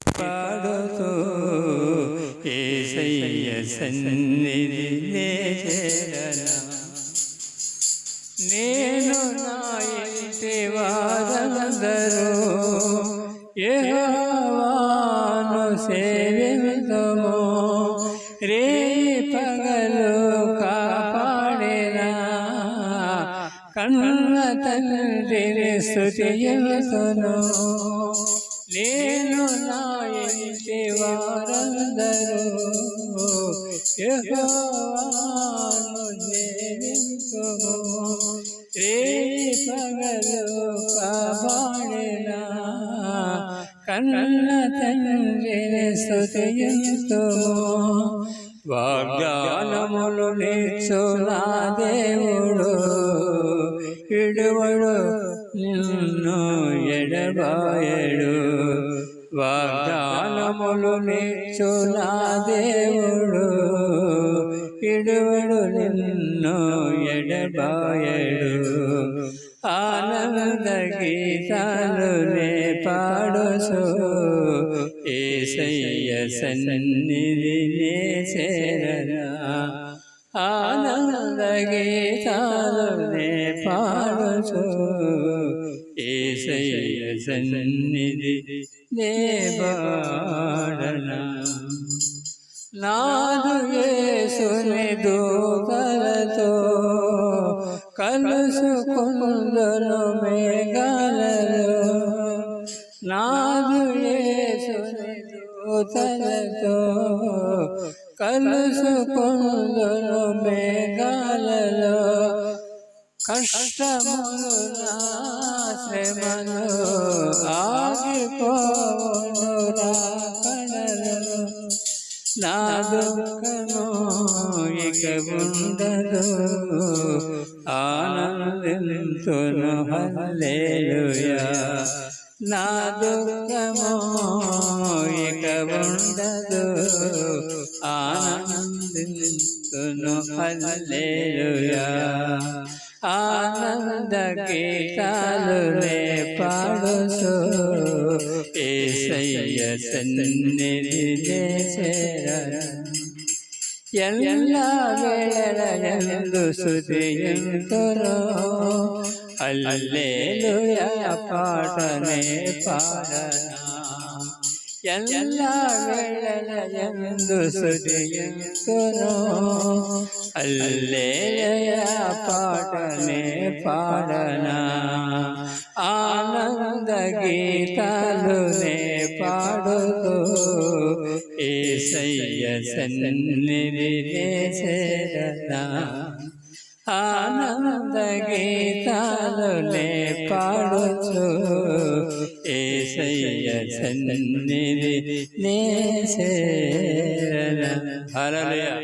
పాడుతూ యేసయ్య సన్నిధినే చేరనా నేను నా ఇంటి వారందరూ యెహోవాను సేవింతుము రే పగలు కాపాడేనా కన్న తండ్రిని స్తుతింతును నేను నా ఇంటి వారందరూ యెహోవాను సేవింతుము రే పగలు కాపాడేనా కన్న తండ్రిని స్తుతింతుము వాగ్దానములు నిచ్చు నా దేవుడు విడువడు నిన్ను ఎడబాయడు వాగ్దానములు నిచ్చు నా దేవుడు విడువడు నిన్ను ఎడబాయడు ఆనంద గీతాలునే పాడుచు యేసయ్య సన్నిధినే చేరనా ఆనంద గీతాలునే పాడుచు యేసయ్య సన్నిధినే పాడనా నాదు యేసుని దూతలతో కలుసుకుందును మేఘాలలో నాదు యేసుని దూతలతో కలుసుకుందును మేఘాలలో కష్టములు నా శ్రమలు ఆగిపోవును రాకడలో నా దుఃఖము ఇక ఉండదు ఆనందింతును హల్లెలూయా నా దుఃఖము ఇక ఉండదు ఆనందింతును హల్లెలూయా ఆనంద గీతాలునే పాడుచు యేసయ్య సన్నిధినే చేరనా ఎల్ల వేళలందు స్తుతింతును హల్లెలూయా పాటనే పాడనా ఎల్ల వేళలందు స్తుతింతును హల్లెలూయా పాటనే పాడనా ఆనంద గీతాలునే పాడుతూ యేసయ్య సన్నిధినే చేరనా ఆనంద గీతాలునే పాడుచు యేసయ్య సన్నిధినే చేరనా హల్లెలూయా.